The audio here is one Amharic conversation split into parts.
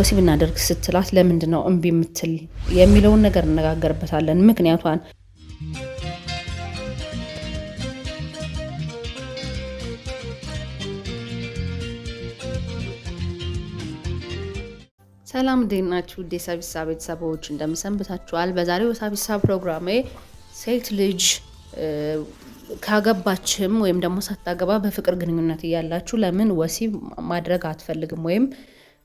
ወሲብ እናደርግ ስትላት ለምንድነው እምቢ የምትል የሚለውን ነገር እንነጋገርበታለን። ምክንያቷን ሰላም እንዴት ናችሁ? የሳቢሳ ቤተሰቦች እንደምሰንብታችኋል። በዛሬው ሳቢሳ ፕሮግራሜ ሴት ልጅ ካገባችም ወይም ደግሞ ሳታገባ በፍቅር ግንኙነት እያላችሁ ለምን ወሲብ ማድረግ አትፈልግም ወይም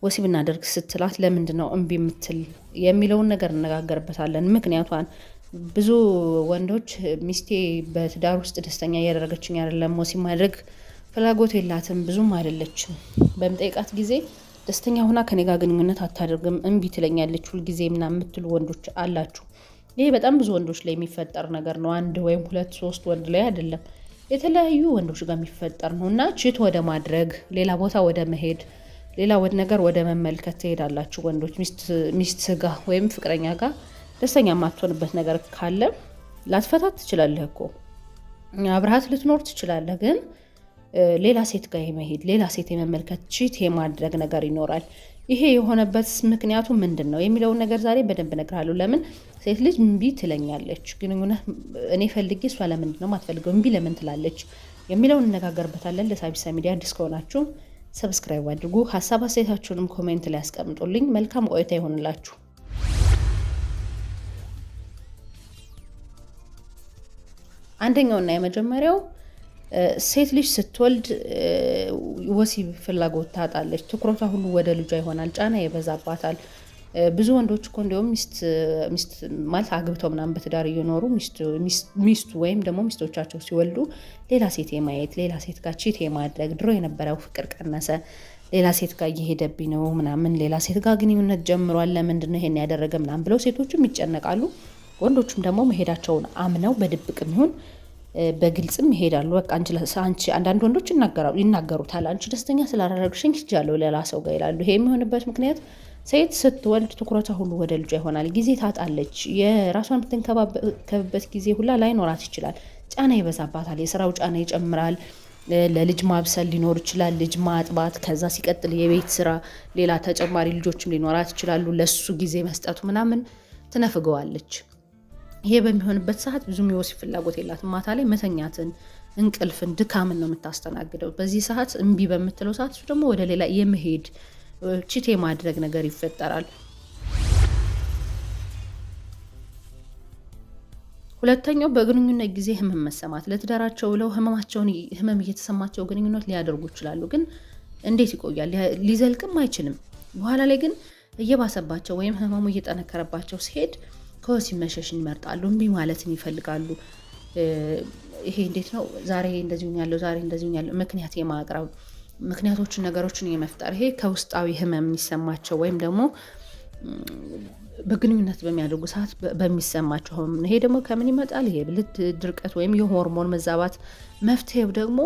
ወሲብ እናደርግ ስትላት ለምንድነው እምቢ የምትል የሚለውን ነገር እንነጋገርበታለን። ምክንያቷን ብዙ ወንዶች ሚስቴ በትዳር ውስጥ ደስተኛ እያደረገችኝ አይደለም፣ ወሲብ ማድረግ ፍላጎት የላትም፣ ብዙም አይደለችም በምጠይቃት ጊዜ ደስተኛ ሆና ከኔ ጋር ግንኙነት አታደርግም፣ እምቢ ትለኛለች ሁልጊዜ ምናምን የምትሉ ወንዶች አላችሁ። ይሄ በጣም ብዙ ወንዶች ላይ የሚፈጠር ነገር ነው። አንድ ወይም ሁለት ሶስት ወንድ ላይ አይደለም፣ የተለያዩ ወንዶች ጋር የሚፈጠር ነው እና ቺት ወደ ማድረግ፣ ሌላ ቦታ ወደ መሄድ፣ ሌላ ነገር ወደ መመልከት ትሄዳላችሁ ወንዶች። ሚስት ጋር ወይም ፍቅረኛ ጋር ደስተኛ የማትሆንበት ነገር ካለ ላትፈታት ትችላለህ እኮ አብረሃት ልትኖር ትችላለህ፣ ግን ሌላ ሴት ጋር የመሄድ ሌላ ሴት የመመልከት ቺት የማድረግ ነገር ይኖራል። ይሄ የሆነበት ምክንያቱ ምንድን ነው የሚለውን ነገር ዛሬ በደንብ እነግርሃለሁ። ለምን ሴት ልጅ እምቢ ትለኛለች፣ ግንኙነት እኔ ፈልጌ እሷ ለምንድን ነው የማትፈልገው እምቢ ለምን ትላለች የሚለውን እነጋገርበታለን። ለሳቢሳ ሚዲያ አዲስ ከሆናችሁ ሰብስክራይብ አድርጉ፣ ሀሳብ አስተያየታችሁንም ኮሜንት ላይ ያስቀምጡልኝ። መልካም ቆይታ ይሆንላችሁ። አንደኛውና የመጀመሪያው ሴት ልጅ ስትወልድ ወሲብ ፍላጎት ታጣለች። ትኩረቷ ሁሉ ወደ ልጇ ይሆናል፣ ጫና ይበዛባታል። ብዙ ወንዶች እኮ እንዲሁም ሚስት ማለት አግብተው ምናምን በትዳር እየኖሩ ሚስቱ ወይም ደግሞ ሚስቶቻቸው ሲወልዱ ሌላ ሴት የማየት ሌላ ሴት ጋር ቺት የማድረግ ድሮ የነበረው ፍቅር ቀነሰ፣ ሌላ ሴት ጋር እየሄደብኝ ነው ምናምን፣ ሌላ ሴት ጋር ግንኙነት ጀምሯል፣ ለምንድን ነው ይሄን ያደረገ ምናምን ብለው ሴቶችም ይጨነቃሉ። ወንዶችም ደግሞ መሄዳቸውን አምነው በድብቅም ይሁን በግልጽም ይሄዳሉ። በቃ አንቺ አንዳንድ ወንዶች ይናገሩታል፣ አንቺ ደስተኛ ስላደረግሽኝ ሂጃለሁ ሌላ ሰው ጋር ይላሉ። ይሄ የሚሆንበት ምክንያት ሴት ስትወልድ ትኩረቷ ሁሉ ወደ ልጇ ይሆናል፣ ጊዜ ታጣለች። የራሷን የምትንከባከብበት ጊዜ ሁላ ላይኖራት ይችላል። ጫና ይበዛባታል፣ የስራው ጫና ይጨምራል። ለልጅ ማብሰል ሊኖር ይችላል፣ ልጅ ማጥባት፣ ከዛ ሲቀጥል የቤት ስራ፣ ሌላ ተጨማሪ ልጆችም ሊኖራት ይችላሉ። ለሱ ጊዜ መስጠቱ ምናምን ትነፍገዋለች። ይሄ በሚሆንበት ሰዓት ብዙም የወሲብ ፍላጎት የላትም። ማታ ላይ መተኛትን፣ እንቅልፍን፣ ድካምን ነው የምታስተናግደው። በዚህ ሰዓት እምቢ በምትለው ሰዓት እሱ ደግሞ ወደ ሌላ የመሄድ ቺት የማድረግ ነገር ይፈጠራል። ሁለተኛው በግንኙነት ጊዜ ህመም መሰማት። ለትዳራቸው ብለው ህመም እየተሰማቸው ግንኙነት ሊያደርጉ ይችላሉ። ግን እንዴት ይቆያል? ሊዘልቅም አይችልም። በኋላ ላይ ግን እየባሰባቸው ወይም ህመሙ እየጠነከረባቸው ሲሄድ ከወሲብ መሸሽን ይመርጣሉ፣ እምቢ ማለትን ይፈልጋሉ። ይሄ እንዴት ነው? ዛሬ እንደዚህ ያለው ዛሬ እንደዚህ ያለው ምክንያት የማቅረብ ምክንያቶችን ነገሮችን የመፍጠር ይሄ ከውስጣዊ ህመም የሚሰማቸው ወይም ደግሞ በግንኙነት በሚያደርጉ ሰዓት በሚሰማቸው ህመም። ይሄ ደግሞ ከምን ይመጣል? ይሄ ብልት ድርቀት ወይም የሆርሞን መዛባት። መፍትሄው ደግሞ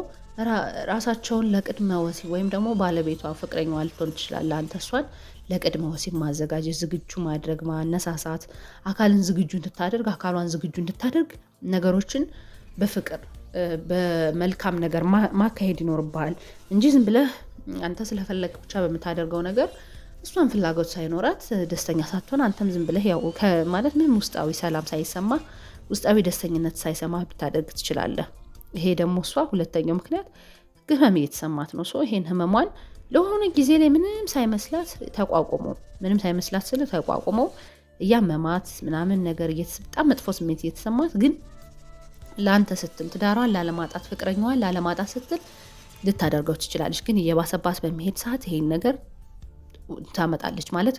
ራሳቸውን ለቅድመ ወሲብ ወይም ደግሞ ባለቤቷ ፍቅረኛዋ ልትሆን ትችላል፣ አንተ እሷን ለቅድመ ወሲብ ማዘጋጀት፣ ዝግጁ ማድረግ፣ ማነሳሳት፣ አካልን ዝግጁ እንድታደርግ አካሏን ዝግጁ እንድታደርግ ነገሮችን በፍቅር በመልካም ነገር ማካሄድ ይኖርብሃል እንጂ ዝም ብለህ አንተ ስለፈለግ ብቻ በምታደርገው ነገር እሷን ፍላጎት ሳይኖራት ደስተኛ ሳትሆን አንተም ዝም ብለህ ያው ማለት ምንም ውስጣዊ ሰላም ሳይሰማ ውስጣዊ ደስተኝነት ሳይሰማ ብታደርግ ትችላለህ። ይሄ ደግሞ እሷ ሁለተኛው ምክንያት ህመም እየተሰማት ነው። ይሄን ህመሟን ለሆነ ጊዜ ላይ ምንም ሳይመስላት ተቋቁመው እያመማት ምናምን ነገር በጣም መጥፎ ስሜት እየተሰማት ግን ለአንተ ስትል ትዳሯን ላለማጣት ፍቅረኛዋን ላለማጣት ስትል ልታደርገው ትችላለች። ግን እየባሰባት በሚሄድ ሰዓት ይሄን ነገር ታመጣለች ማለት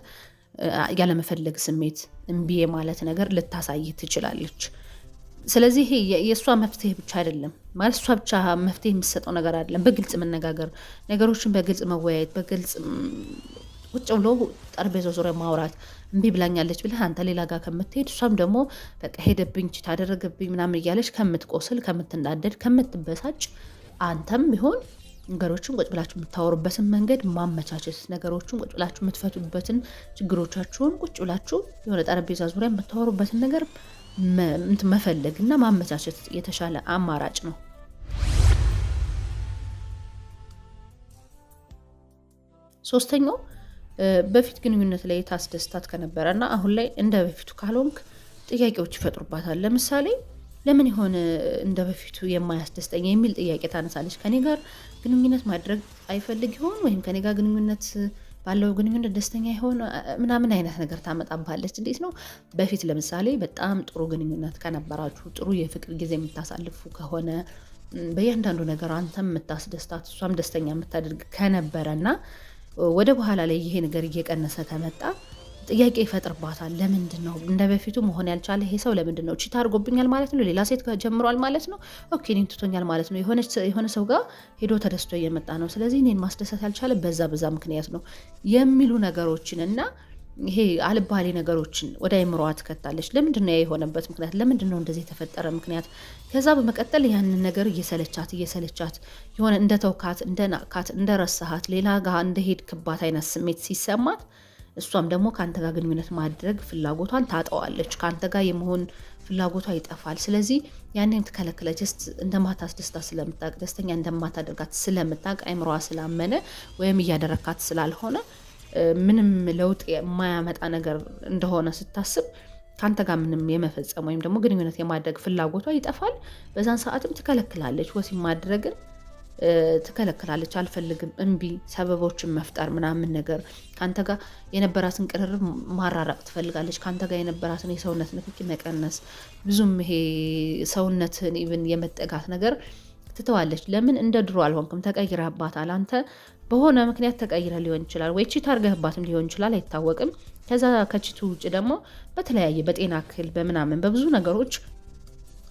ያለመፈለግ ስሜት፣ እምቢ ማለት ነገር ልታሳይ ትችላለች። ስለዚህ የእሷ መፍትሄ ብቻ አይደለም ማለት እሷ ብቻ መፍትሄ የምትሰጠው ነገር አይደለም። በግልጽ መነጋገር፣ ነገሮችን በግልጽ መወያየት፣ በግልጽ ቁጭ ብሎ ጠረጴዛ ዙሪያ ማውራት። እምቢ ብላኛለች ብለህ አንተ ሌላ ጋር ከምትሄድ እሷም ደግሞ በቃ ሄደብኝ ታደረገብኝ ምናምን እያለች ከምትቆስል፣ ከምትናደድ፣ ከምትበሳጭ አንተም ቢሆን ነገሮችን ቁጭ ብላችሁ የምታወሩበትን መንገድ ማመቻቸት፣ ነገሮችን ቁጭ ብላችሁ የምትፈቱበትን ችግሮቻችሁን ቁጭ ብላችሁ የሆነ ጠረጴዛ ዙሪያ የምታወሩበትን ነገር መፈለግ እና ማመቻቸት የተሻለ አማራጭ ነው። ሶስተኛው በፊት ግንኙነት ላይ ታስደስታት ከነበረና አሁን ላይ እንደ በፊቱ ካልሆንክ ጥያቄዎች ይፈጥሩባታል። ለምሳሌ ለምን ይሆን እንደ በፊቱ የማያስደስተኝ የሚል ጥያቄ ታነሳለች። ከኔ ጋር ግንኙነት ማድረግ አይፈልግ ይሆን ወይም ከኔ ጋር ግንኙነት ባለው ግንኙነት ደስተኛ ይሆን ምናምን አይነት ነገር ታመጣባለች። እንዴት ነው በፊት ለምሳሌ በጣም ጥሩ ግንኙነት ከነበራችሁ ጥሩ የፍቅር ጊዜ የምታሳልፉ ከሆነ በእያንዳንዱ ነገር አንተም የምታስደስታት እሷም ደስተኛ የምታደርግ ከነበረና ወደ በኋላ ላይ ይሄ ነገር እየቀነሰ ከመጣ ጥያቄ ይፈጥርባታል። ለምንድን ነው እንደ በፊቱ መሆን ያልቻለ ይሄ ሰው? ለምንድን ነው ቺት አድርጎብኛል ማለት ነው? ሌላ ሴት ጀምሯል ማለት ነው? ኦኬ እኔን ትቶኛል ማለት ነው? የሆነ ሰው ጋር ሄዶ ተደስቶ እየመጣ ነው፣ ስለዚህ እኔን ማስደሰት ያልቻለ በዛ ምክንያት ነው የሚሉ ነገሮችን እና ይሄ አልባሌ ነገሮችን ወደ አይምሮዋ ትከታለች። ለምንድን ነው የሆነበት ምክንያት? ለምንድን ነው እንደዚህ የተፈጠረ ምክንያት? ከዛ በመቀጠል ያንን ነገር እየሰለቻት የሆነ እንደተውካት፣ እንደናቃት፣ እንደረሳሃት ሌላ ጋር እንደሄድክባት አይነት ስሜት ሲሰማት እሷም ደግሞ ከአንተ ጋር ግንኙነት ማድረግ ፍላጎቷን ታጠዋለች። ከአንተ ጋር የመሆን ፍላጎቷ ይጠፋል። ስለዚህ ያንን ትከለክለች። እንደማታስደስታት ስለምታውቅ፣ ደስተኛ እንደማታደርጋት ስለምታውቅ አይምሮዋ ስላመነ ወይም እያደረካት ስላልሆነ ምንም ለውጥ የማያመጣ ነገር እንደሆነ ስታስብ ከአንተ ጋር ምንም የመፈጸም ወይም ደግሞ ግንኙነት የማድረግ ፍላጎቷ ይጠፋል። በዛን ሰዓትም ትከለክላለች። ወሲብ ማድረግን ትከለክላለች። አልፈልግም፣ እምቢ፣ ሰበቦችን መፍጠር ምናምን ነገር ከአንተ ጋር የነበራትን ቅርርብ ማራራቅ ትፈልጋለች። ከአንተ ጋር የነበራትን የሰውነት ንክኪ መቀነስ፣ ብዙም ይሄ ሰውነትን ኢቭን የመጠጋት ነገር ትተዋለች። ለምን? እንደ ድሮ አልሆንክም፣ ተቀይረህባታል። አንተ በሆነ ምክንያት ተቀይረ ሊሆን ይችላል፣ ወይ ቺት አድርገህባትም ሊሆን ይችላል፣ አይታወቅም። ከዛ ከቺቱ ውጭ ደግሞ በተለያየ በጤና እክል በምናምን በብዙ ነገሮች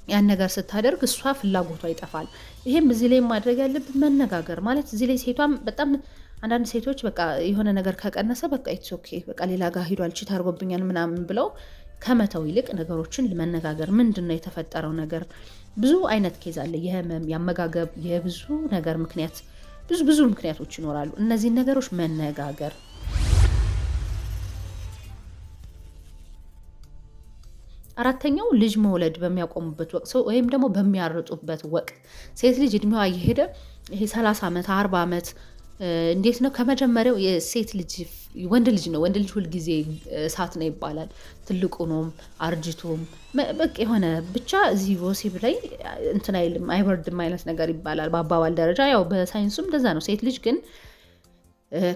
ያን ነገር ስታደርግ እሷ ፍላጎቷ ይጠፋል። ይሄም እዚህ ላይ ማድረግ ያለብን መነጋገር ማለት እዚህ ላይ ሴቷም በጣም አንዳንድ ሴቶች በቃ የሆነ ነገር ከቀነሰ በቃ ኢትስ ኦኬ በቃ ሌላ ጋር ሂዷል ቺት አድርጎብኛል ምናምን ብለው ከመተው ይልቅ ነገሮችን መነጋገር። ምንድነው የተፈጠረው ነገር? ብዙ አይነት ኬዝ አለ። የህመም፣ የአመጋገብ፣ የብዙ ነገር ምክንያት ብዙ ምክንያቶች ይኖራሉ። እነዚህን ነገሮች መነጋገር። አራተኛው ልጅ መውለድ በሚያቆሙበት ወቅት ወይም ደግሞ በሚያርጡበት ወቅት ሴት ልጅ እድሜዋ እየሄደ ይሄ 30 ዓመት 40 ዓመት እንዴት ነው ከመጀመሪያው የሴት ልጅ ወንድ ልጅ ነው። ወንድ ልጅ ሁልጊዜ እሳት ነው ይባላል። ትልቁ ነው አርጅቶም በቃ የሆነ ብቻ እዚህ ወሲብ ላይ እንትን አይልም አይበርድም አይነት ነገር ይባላል በአባባል ደረጃ። ያው በሳይንሱም እንደዛ ነው። ሴት ልጅ ግን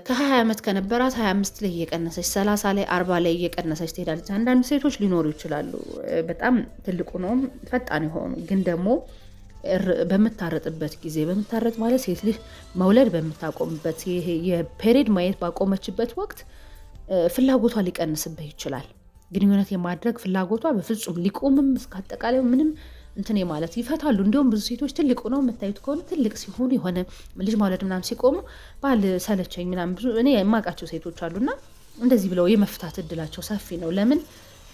ከ20 ዓመት ከነበራት 25 ላይ እየቀነሰች 30 ላይ 40 ላይ እየቀነሰች ትሄዳለች። አንዳንድ ሴቶች ሊኖሩ ይችላሉ በጣም ትልቁ ነው ፈጣን የሆኑ ግን ደግሞ በምታረጥበት ጊዜ በምታረጥ ማለት ሴት ልጅ መውለድ በምታቆምበት ይሄ የፔሪድ ማየት ባቆመችበት ወቅት ፍላጎቷ ሊቀንስብህ ይችላል። ግንኙነት የማድረግ ፍላጎቷ በፍጹም ሊቆምም እስከ አጠቃላይ ምንም እንትን ማለት ይፈታሉ። እንዲሁም ብዙ ሴቶች ትልቅ ነው የምታዩት ከሆነ ትልቅ ሲሆኑ የሆነ ልጅ መውለድ ምናምን ሲቆሙ ባል ሰለቸኝ ምናምን ብዙ እኔ የማውቃቸው ሴቶች አሉና እንደዚህ ብለው የመፍታት እድላቸው ሰፊ ነው። ለምን?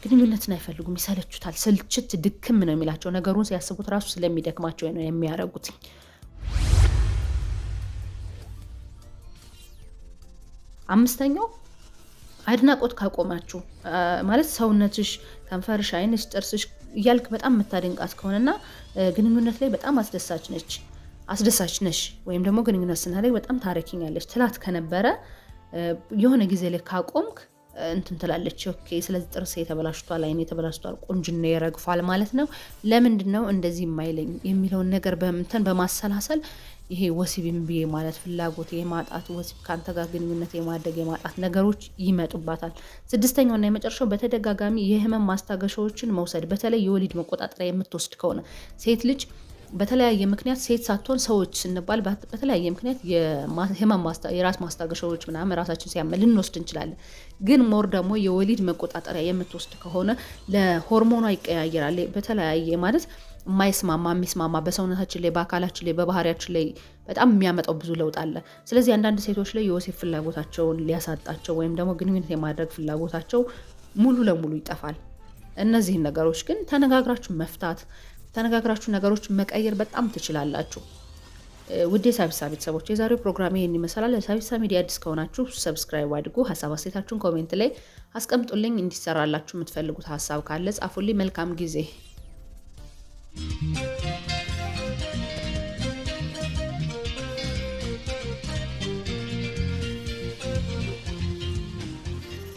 ግንኙነትን አይፈልጉም፣ ይሰለቹታል። ስልችት ድክም ነው የሚላቸው። ነገሩን ሲያስቡት ራሱ ስለሚደክማቸው ነው የሚያረጉት። አምስተኛው አድናቆት ካቆማችሁ ማለት ሰውነትሽ፣ ከንፈርሽ፣ አይንሽ፣ ጥርስሽ እያልክ በጣም የምታደንቃት ከሆነና ግንኙነት ላይ በጣም አስደሳች ነሽ ወይም ደግሞ ግንኙነት ስናደርግ በጣም ታረኪኛለሽ ትላት ከነበረ የሆነ ጊዜ ላይ ካቆምክ እንትን ትላለች። ኦኬ ስለዚህ ጥርሴ ተበላሽቷል፣ አይኔ ተበላሽቷል፣ ቁንጅና ይረግፋል ማለት ነው። ለምንድን ነው እንደዚህ የማይለኝ የሚለውን ነገር በማሰላሰል ይሄ ወሲብ እምቢ ማለት ፍላጎት የማጣት ወሲብ ካንተ ጋር ግንኙነት የማድረግ የማጣት ነገሮች ይመጡባታል። ስድስተኛውና የመጨረሻው በተደጋጋሚ የህመም ማስታገሻዎችን መውሰድ። በተለይ የወሊድ መቆጣጠሪያ የምትወስድ ከሆነ ሴት ልጅ በተለያየ ምክንያት ሴት ሳትሆን ሰዎች ስንባል በተለያየ ምክንያት የራስ ማስታገሻዎች ምናምን ራሳችን ሲያመን ልንወስድ እንችላለን። ግን ሞር ደግሞ የወሊድ መቆጣጠሪያ የምትወስድ ከሆነ ለሆርሞኗ ይቀያየራል። በተለያየ ማለት የሚስማማ በሰውነታችን ላይ በአካላችን ላይ በባህሪያችን ላይ በጣም የሚያመጣው ብዙ ለውጥ አለ። ስለዚህ አንዳንድ ሴቶች ላይ የወሲብ ፍላጎታቸውን ሊያሳጣቸው ወይም ደግሞ ግንኙነት የማድረግ ፍላጎታቸው ሙሉ ለሙሉ ይጠፋል። እነዚህን ነገሮች ግን ተነጋግራችሁ መፍታት ተነጋግራችሁ ነገሮች መቀየር በጣም ትችላላችሁ። ውድ የሳቢሳ ቤተሰቦች የዛሬው ፕሮግራም ይሄን ይመስላል። ለሳቢሳ ሚዲያ አዲስ ከሆናችሁ ሰብስክራይብ አድርጉ። ሀሳብ አስተያየታችሁን ኮሜንት ላይ አስቀምጡልኝ። እንዲሰራላችሁ የምትፈልጉት ሀሳብ ካለ ጻፉልኝ። መልካም ጊዜ